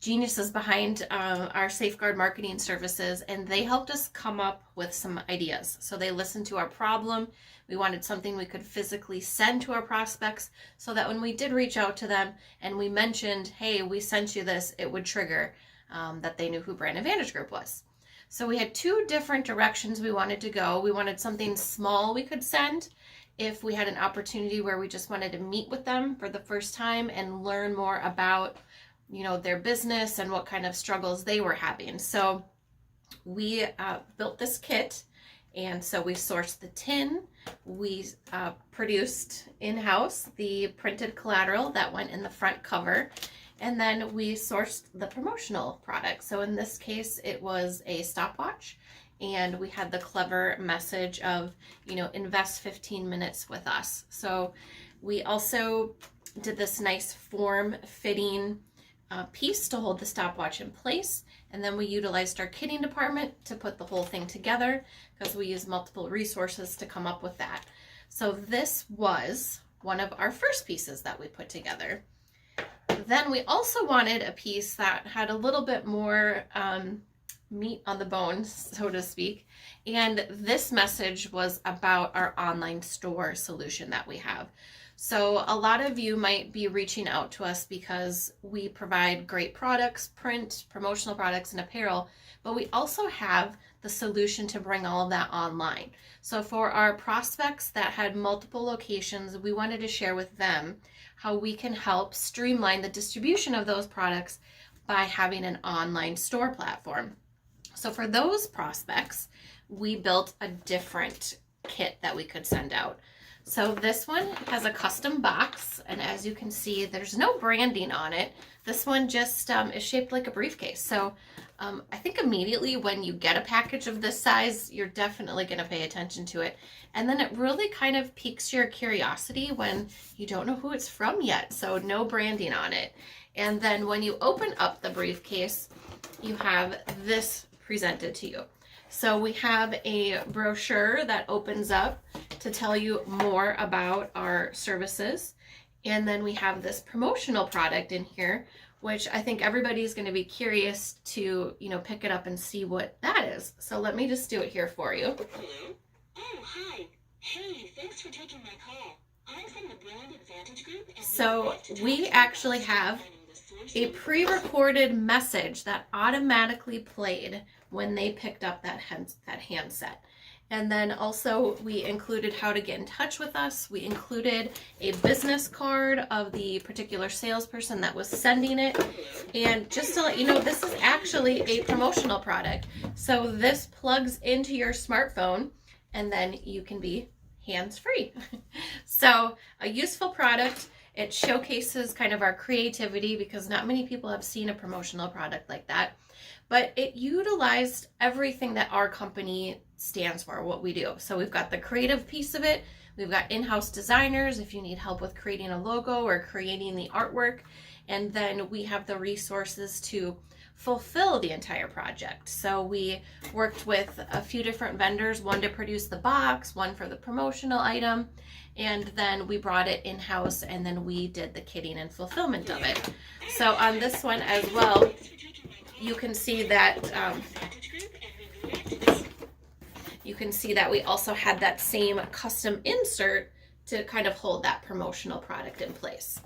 geniuses behind our Safeguard marketing services, and they helped us come up with some ideas. So they listened to our problem. We wanted something we could physically send to our prospects so that when we did reach out to them and we mentioned, hey, we sent you this, it would trigger that they knew who Brand Advantage Group was. So we had two different directions we wanted to go. We wanted something small we could send if we had an opportunity where we just wanted to meet with them for the first time and learn more about their business and what kind of struggles they were having. So we built this kit, and so we sourced the tin, we produced in-house the printed collateral that went in the front cover, and then we sourced the promotional product. So in this case, it was a stopwatch, and we had the clever message of, invest 15 minutes with us. So we also did this nice form-fitting piece to hold the stopwatch in place. And then we utilized our kitting department to put the whole thing together, because we used multiple resources to come up with that. So this was one of our first pieces that we put together. Then we also wanted a piece that had a little bit more meat on the bones, so to speak. And this message was about our online store solution that we have. So a lot of you might be reaching out to us because we provide great products, print, promotional products, and apparel, but we also have the solution to bring all of that online. So for our prospects that had multiple locations, we wanted to share with them how we can help streamline the distribution of those products by having an online store platform. So for those prospects, we built a different kit that we could send out. So this one has a custom box, and as you can see, there's no branding on it. This one just is shaped like a briefcase. So I think immediately when you get a package of this size, you're definitely going to pay attention to it. And then it really kind of piques your curiosity when you don't know who it's from yet. So no branding on it. And then when you open up the briefcase, you have this presented to you. So we have a brochure that opens up to tell you more about our services. And then we have this promotional product in here, which I think everybody's going to be curious to, pick it up and see what that is. So let me just do it here for you. Hello? Oh, hi. Hey, thanks for taking my call. I'm from the Brand Advantage Group. So we actually have a pre-recorded message that automatically played when they picked up that handset. And then also we included how to get in touch with us. We included a business card of the particular salesperson that was sending it. And just to let you know, this is actually a promotional product. So this plugs into your smartphone, and then you can be hands-free. So a useful product. It showcases kind of our creativity, because not many people have seen a promotional product like that. But it utilized everything that our company stands for, what we do. So we've got the creative piece of it. We've got in-house designers if you need help with creating a logo or creating the artwork. And then we have the resources to fulfill the entire project. So we worked with a few different vendors, one to produce the box, one for the promotional item, and then we brought it in-house, and then we did the kitting and fulfillment of it. So on this one as well, you can see that we also had that same custom insert to kind of hold that promotional product in place.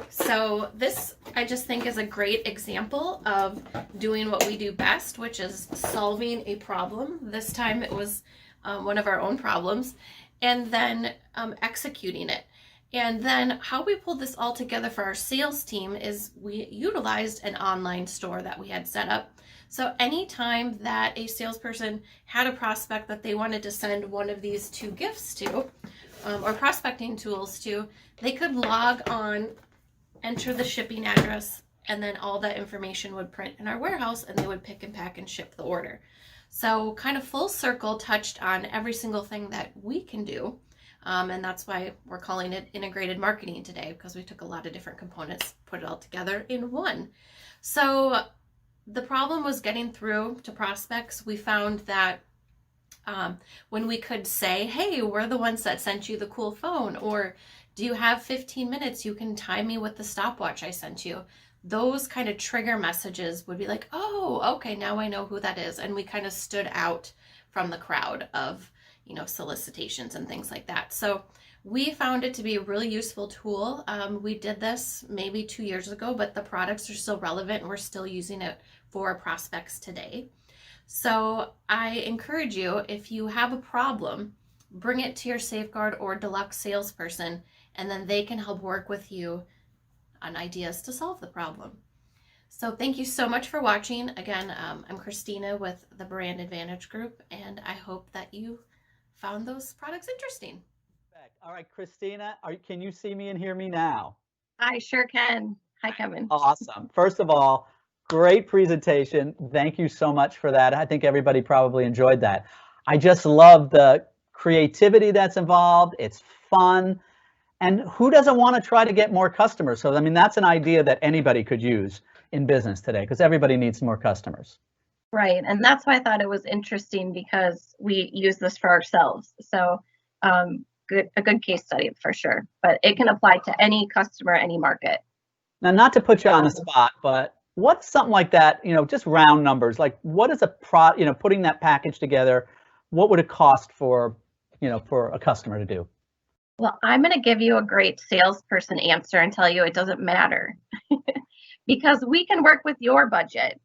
So this, I just think, is a great example of doing what we do best, which is solving a problem. This time it was one of our own problems, and then executing it. And then how we pulled this all together for our sales team is we utilized an online store that we had set up. So anytime that a salesperson had a prospect that they wanted to send one of these two gifts to, or prospecting tools to, they could log on, enter the shipping address, and then all that information would print in our warehouse, and they would pick and pack and ship the order. So kind of full circle touched on every single thing that we can do. And that's why we're calling it integrated marketing today, because we took a lot of different components, put it all together in one. So the problem was getting through to prospects. We found that when we could say, hey, we're the ones that sent you the cool phone, or do you have 15 minutes? You can time me with the stopwatch I sent you. Those kind of trigger messages would be like, oh, okay, now I know who that is. And we kind of stood out from the crowd of solicitations and things like that. So we found it to be a really useful tool. We did this maybe 2 years ago, but the products are still relevant, and we're still using it for prospects today. So I encourage you, if you have a problem, bring it to your Safeguard or Deluxe salesperson, and then they can help work with you on ideas to solve the problem. So thank you so much for watching. Again, I'm Christina with the Brand Advantage Group, and I hope that you found those products interesting. All right, Christina, can you see me and hear me now? I sure can. Hi, Kevin. Awesome. First of all, great presentation. Thank you so much for that. I think everybody probably enjoyed that. I just love the creativity that's involved. It's fun. And who doesn't want to try to get more customers? So, I mean, that's an idea that anybody could use in business today because everybody needs more customers. Right. And that's why I thought it was interesting because we use this for ourselves. So a good case study for sure. But it can apply to any customer, any market. Now, not to put you on the spot, but what's something like that, just round numbers, like what is putting that package together, what would it cost for a customer to do? Well, I'm going to give you a great salesperson answer and tell you it doesn't matter because we can work with your budget.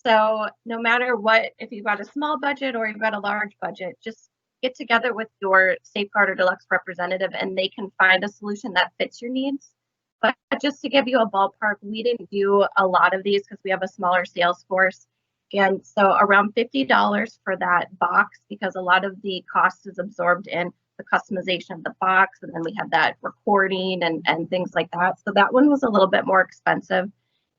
So no matter what, if you've got a small budget or you've got a large budget, just get together with your Safeguard or Deluxe representative and they can find a solution that fits your needs. But just to give you a ballpark, we didn't do a lot of these because we have a smaller sales force. And so around $50 for that box, because a lot of the cost is absorbed in the customization of the box. And then we had that recording and things like that. So that one was a little bit more expensive.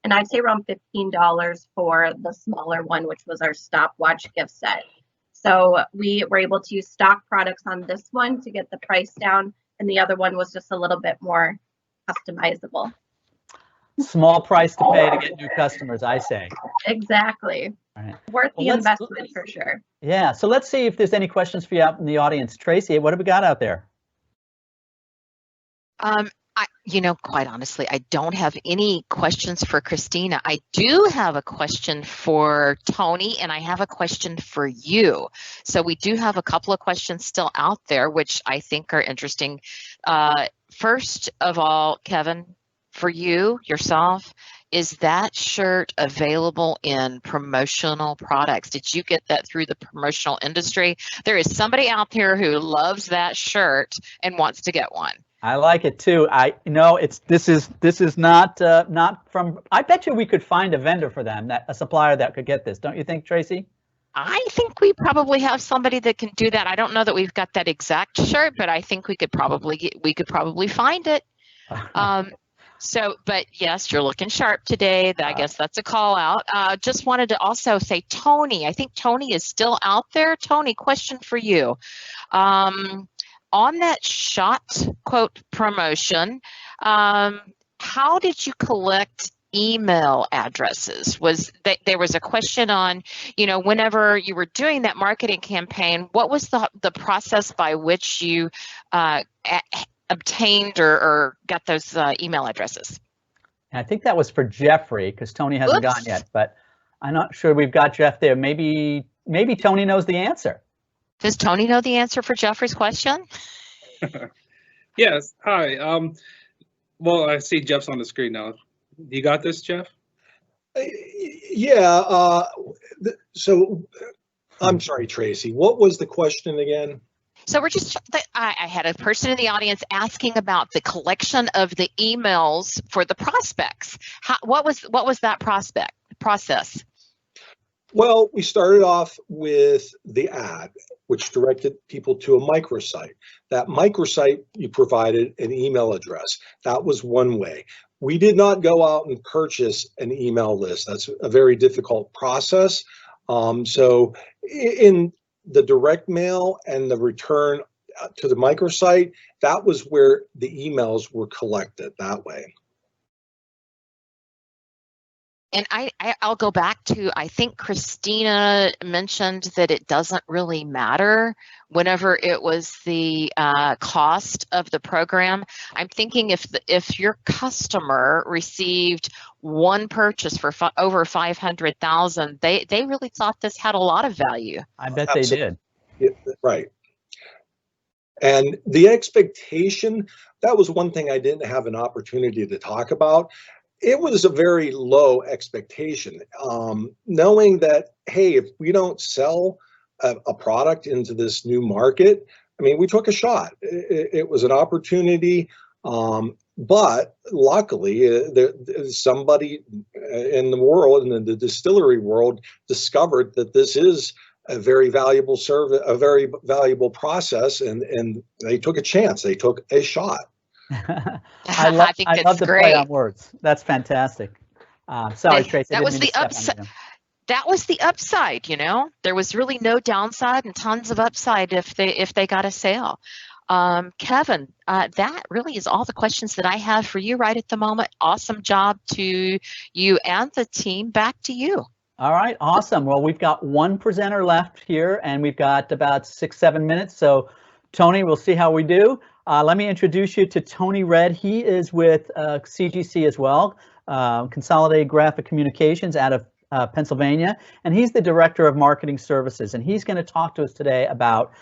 And I'd say around $15 for the smaller one, which was our stopwatch gift set. So we were able to use stock products on this one to get the price down. And the other one was just a little bit more customizable. Small price to pay to get new customers, I say. Exactly. All right. Worth the investment for sure. Yeah. So let's see if there's any questions for you out in the audience. Tracy, what have we got out there? Quite honestly, I don't have any questions for Christina. I do have a question for Tony, and I have a question for you. So we do have a couple of questions still out there, which I think are interesting. First of all, Kevin, for you, yourself, is that shirt available in promotional products? Did you get that through the promotional industry? There is somebody out there who loves that shirt and wants to get one. I like it too. This is not from. I bet you we could find a vendor for them, a supplier that could get this. Don't you think, Tracy? I think we probably have somebody that can do that. I don't know that we've got that exact shirt, but I think we could probably find it. But yes, you're looking sharp today. I guess that's a call out. Just wanted to also say, Tony, I think Tony is still out there. Tony, question for you. On that shot quote promotion, how did you collect email addresses? There was a question on, whenever you were doing that marketing campaign, what was the process by which you obtained or got those email addresses? I think that was for Jeffrey because Tony hasn't gone yet, but I'm not sure we've got Jeff there. Maybe Tony knows the answer. Does Tony know the answer for Jeffrey's question? Yes. Hi. Well, I see Jeff's on the screen now. You got this, Jeff? Yeah. So I'm sorry, Tracy. What was the question again? So I had a person in the audience asking about the collection of the emails for the prospects. What was that process? Well, we started off with the ad, which directed people to a microsite. That microsite, you provided an email address. That was one way. We did not go out and purchase an email list. That's a very difficult process. So in the direct mail and the return to the microsite, that was where the emails were collected that way. And I'll go back to, I think Christina mentioned that it doesn't really matter whenever it was the cost of the program. I'm thinking if your customer received one purchase for over $500,000, they really thought this had a lot of value. I bet they did. Yeah, right. And the expectation, that was one thing I didn't have an opportunity to talk about. It was a very low expectation, knowing that, hey, if we don't sell a product into this new market, I mean, we took a shot. It was an opportunity. But luckily, somebody in the world, in the distillery world, discovered that this is a very valuable service, a very valuable process, and they took a chance. They took a shot. I think I that's love the play great. on words. That's fantastic. Sorry, Tracy, I That didn't was mean the to step on upside. you. That was the upside, you know. There was really no downside and tons of upside if they got a sale. Kevin, that really is all the questions that I have for you right at the moment. Awesome job to you and the team. Back to you. All right, awesome. Well, we've got one presenter left here, and we've got about 6-7 minutes. So, Tony, we'll see how we do. Let me introduce you to Tony Red. He is with CGC as well, Consolidated Graphic Communications out of Pennsylvania, and he's the Director of Marketing Services. And he's going to talk to us today about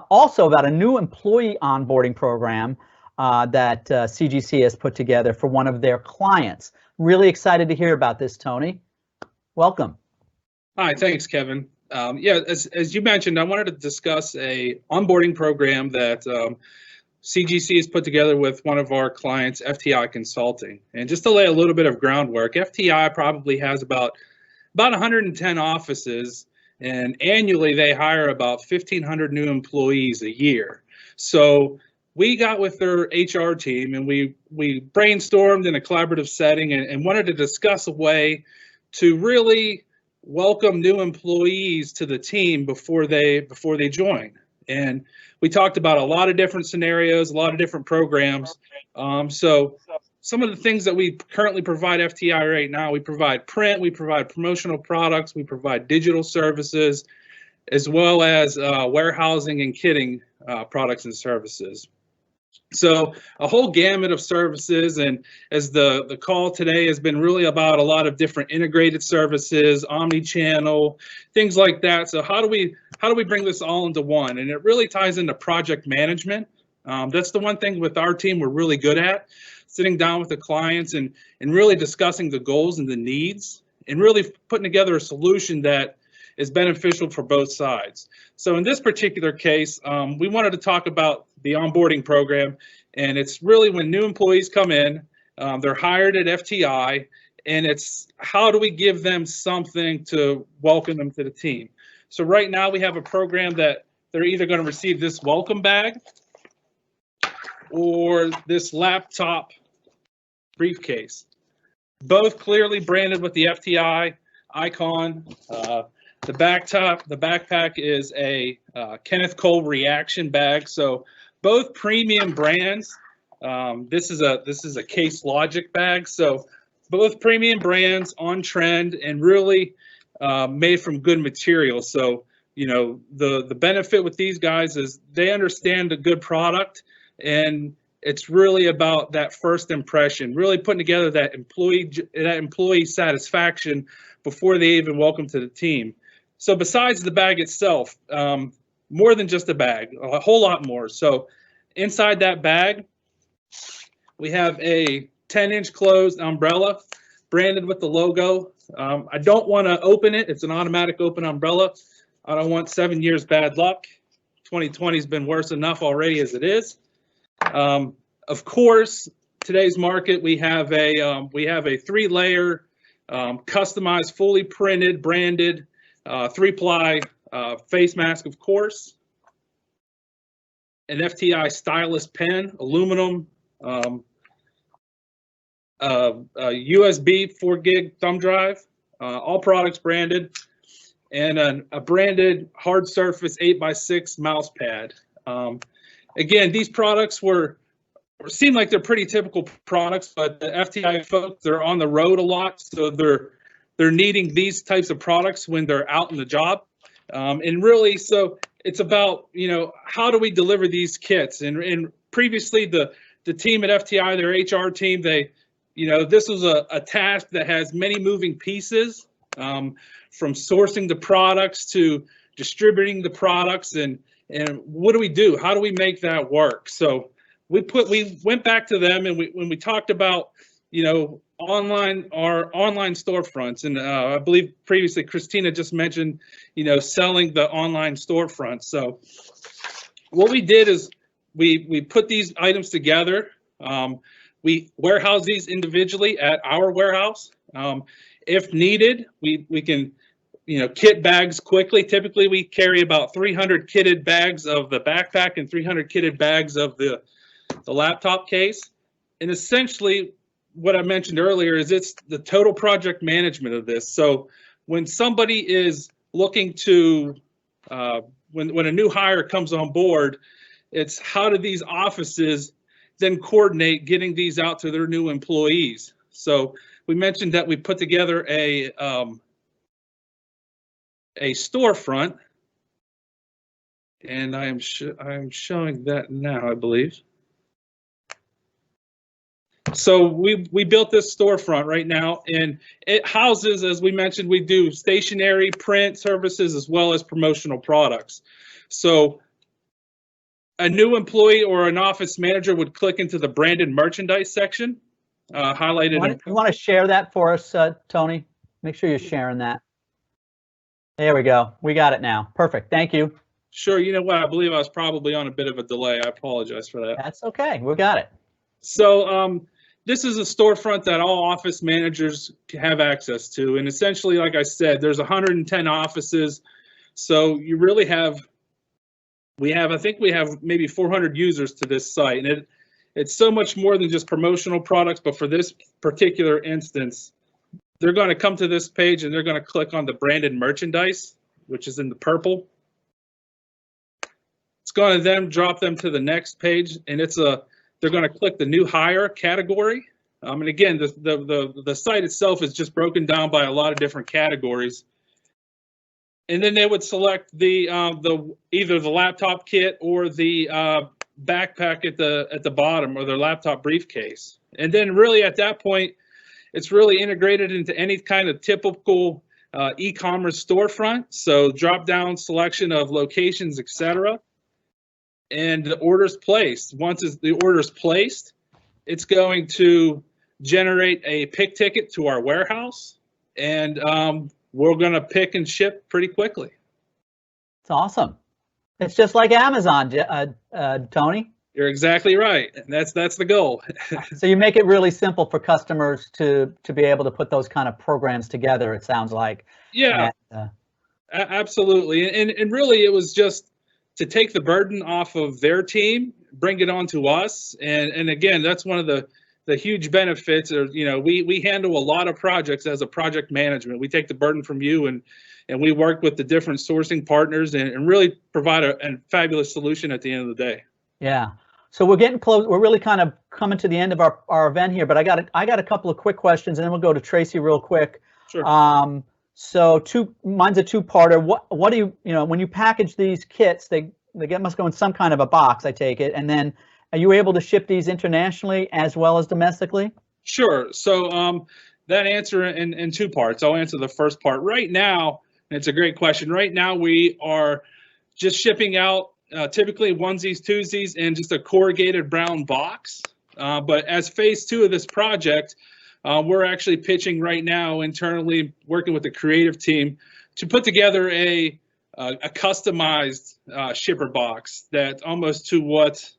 also about a new employee onboarding program that CGC has put together for one of their clients. Really excited to hear about this, Tony. Welcome. Hi, thanks, Kevin. Yeah, as you mentioned, I wanted to discuss a onboarding program that CGC has put together with one of our clients, FTI Consulting. And just to lay a little bit of groundwork, FTI probably has about 110 offices, and annually they hire about 1,500 new employees a year. So we got with their HR team and we brainstormed in a collaborative setting and wanted to discuss a way to really welcome new employees to the team before they join. And we talked about a lot of different scenarios, a lot of different programs. So some of the things that we currently provide FTI right now, we provide print, we provide promotional products, we provide digital services, as well as warehousing and kitting products and services. So a whole gamut of services, and as the call today has been really about a lot of different integrated services, omni-channel, things like that. So how do we bring this all into one? And it really ties into project management. That's the one thing with our team we're really good at, sitting down with the clients and really discussing the goals and the needs and really putting together a solution that is beneficial for both sides. So in this particular case, we wanted to talk about the onboarding program, and it's really when new employees come in, they're hired at FTI, and it's how do we give them something to welcome them to the team. So right now we have a program that they're either going to receive this welcome bag or this laptop briefcase, both clearly branded with the FTI icon. The backpack is a Kenneth Cole Reaction bag. So both premium brands. This is a Case Logic bag. So both premium brands, on trend, and really made from good material. So you know the benefit with these guys is they understand a good product, and it's really about that first impression, really putting together that employee satisfaction before they even welcome to the team. So besides the bag itself, more than just a bag, a whole lot more. So inside that bag, we have a 10-inch closed umbrella branded with the logo. I don't want to open it. It's an automatic open umbrella. I don't want 7 years bad luck. 2020 has been worse enough already as it is. Of course, today's market, we have a 3-layer customized, fully printed, branded 3-ply face mask, of course, an FTI stylus pen, aluminum, USB 4-gig thumb drive, all products branded, and a branded hard surface 8x6 mouse pad. Again, these products seem like they're pretty typical products, but the FTI folks, they're on the road a lot, so they're needing these types of products when they're out in the job. And really, so it's about, you know, how do we deliver these kits? And previously, the team at FTI, their HR team, they, you know, this was a task that has many moving pieces, from sourcing the products to distributing the products, and what do we do? How do we make that work? So we went back to them, and when we talked about, you know, our online storefronts, and I believe previously Christina just mentioned, you know, selling the online storefront. So what we did is we put these items together. We warehouse these individually at our warehouse. If needed, we can, kit bags quickly. Typically, we carry about 300 kitted bags of the backpack and 300 kitted bags of the laptop case. And essentially, what I mentioned earlier is it's the total project management of this. So when somebody is looking to, when a new hire comes on board, it's how do these offices then coordinate getting these out to their new employees. So we mentioned that we put together a storefront, and I'm showing that now, I believe. So we built this storefront right now, and it houses, as we mentioned, we do stationery, print services, as well as promotional products. So a new employee or an office manager would click into the branded merchandise section, highlighted. You want to share that for us, Tony? Make sure you're sharing that. There we go. We got it now. Perfect. Thank you. Sure. You know what? I believe I was probably on a bit of a delay. I apologize for that. That's okay. We got it. So this is a storefront that all office managers have access to. And essentially, like I said, there's 110 offices. So you really have, I think we have maybe 400 users to this site. And it's so much more than just promotional products, but for this particular instance, they're going to come to this page and they're going to click on the branded merchandise, which is in the purple. It's going to then drop them to the next page, and they're going to click the new hire category. And again, the site itself is just broken down by a lot of different categories. And then they would select either the laptop kit or the backpack at the bottom, or their laptop briefcase. And then really at that point, it's really integrated into any kind of typical e-commerce storefront. So drop down selection of locations, etc. And the order's placed. Once the order's placed, it's going to generate a pick ticket to our warehouse, and we're going to pick and ship pretty quickly. It's awesome. It's just like Amazon, Tony. You're exactly right. And that's the goal. So you make it really simple for customers to be able to put those kind of programs together, it sounds like. Yeah, absolutely. And really it was just to take the burden off of their team, bring it on to us. And again, that's one of the huge benefits. We handle a lot of projects as a project management. We take the burden from you, and we work with the different sourcing partners and really provide a fabulous solution at the end of the day. Yeah. So we're getting close. We're really kind of coming to the end of our event here, but I got a couple of quick questions, and then we'll go to Tracy real quick. Sure. So mine's a two-parter. What do you when you package these kits, they must go in some kind of a box, I take it, and then are you able to ship these internationally as well as domestically? Sure. So that answer in two parts. I'll answer the first part. Right now, and it's a great question. Right now we are just shipping out typically onesies, twosies, and just a corrugated brown box. But as phase 2 of this project, we're actually pitching right now internally, working with the creative team to put together a customized shipper box that's almost to what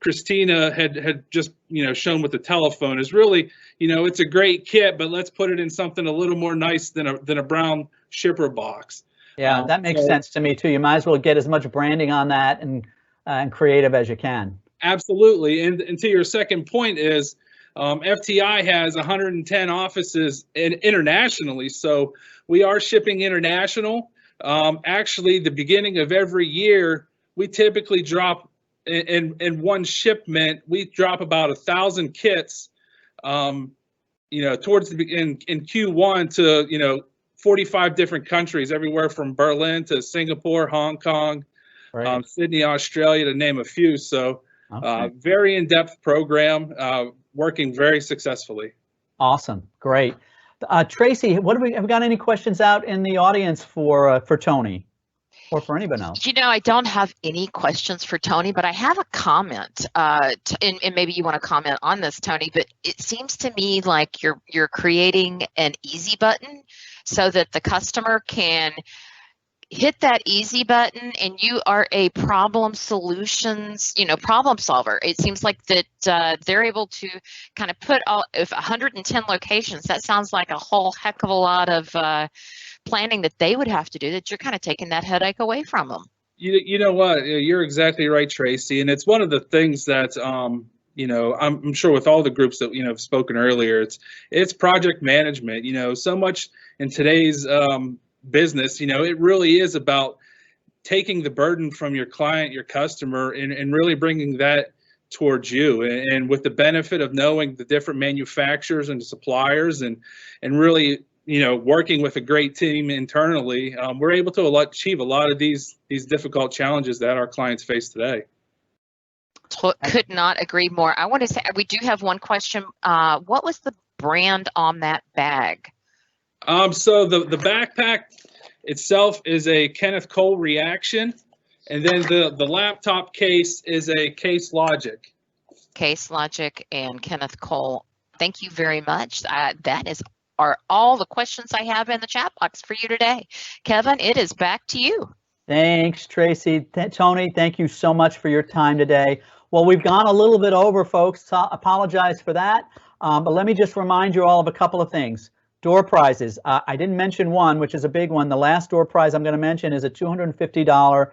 Christina had just shown with the telephone. Is really, it's a great kit, but let's put it in something a little more nice than a brown shipper box. Yeah, that makes sense to me too. You might as well get as much branding on that and creative as you can. Absolutely. And to your second point is FTI has 110 offices internationally, so we are shipping international. Actually, the beginning of every year, we typically drop in one shipment. We drop about 1,000 kits. Towards the in Q1 to 45 different countries, everywhere from Berlin to Singapore, Hong Kong, right. Sydney, Australia, to name a few. So okay. Very in-depth program, working very successfully. Awesome. Great. Tracy, have we got any questions out in the audience for Tony or for anybody else? I don't have any questions for Tony, but I have a comment, and maybe you want to comment on this, Tony, but it seems to me like you're creating an easy button so that the customer can hit that easy button and you are a problem solver. It seems like that they're able to kind of put if 110 locations, that sounds like a whole heck of a lot of planning that they would have to do, that you're kind of taking that headache away from them. You know what? You're exactly right, Tracy. And it's one of the things that, I'm sure with all the groups that, have spoken earlier, it's project management. So much in today's business, it really is about taking the burden from your client, your customer, and really bringing that towards you. And with the benefit of knowing the different manufacturers and suppliers and really, working with a great team internally, we're able to achieve a lot of these difficult challenges that our clients face today. Could not agree more. I want to say we do have one question. What was the brand on that bag? So the backpack itself is a Kenneth Cole Reaction, and then the laptop case is a Case Logic. Case Logic and Kenneth Cole. Thank you very much. That are all the questions I have in the chat box for you today. Kevin, it is back to you. Thanks, Tracy. Tony, thank you so much for your time today. Well, we've gone a little bit over, folks. So apologize for that. But let me just remind you all of a couple of things. Door prizes. I didn't mention one, which is a big one. The last door prize I'm going to mention is a $250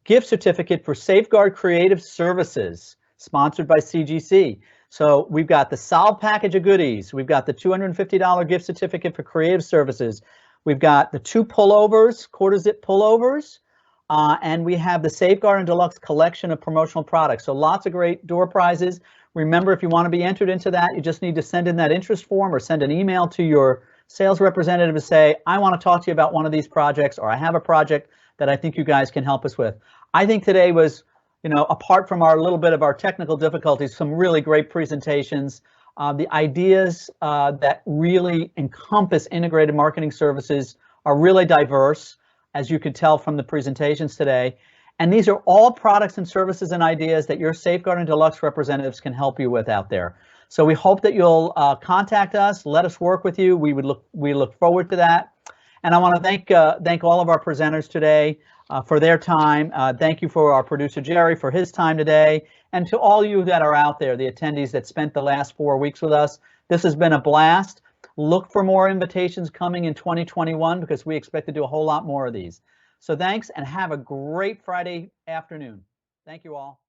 gift certificate for Safeguard Creative Services, sponsored by CGC. So we've got the solid package of goodies. We've got the $250 gift certificate for creative services. We've got the 2 pullovers, quarter zip pullovers, and we have the Safeguard and Deluxe collection of promotional products. So lots of great door prizes. Remember, if you want to be entered into that, you just need to send in that interest form or send an email to your sales representative to say, I want to talk to you about one of these projects, or I have a project that I think you guys can help us with. I think today was, apart from our little bit of our technical difficulties, some really great presentations. The ideas that really encompass integrated marketing services are really diverse, as you could tell from the presentations today. And these are all products and services and ideas that your Safeguard and Deluxe representatives can help you with out there. So we hope that you'll contact us, let us work with you. We look forward to that. And I want to thank all of our presenters today for their time. Thank you for our producer, Jerry, for his time today. And to all you that are out there, the attendees that spent the last 4 weeks with us, this has been a blast. Look for more invitations coming in 2021 because we expect to do a whole lot more of these. So thanks and have a great Friday afternoon. Thank you all.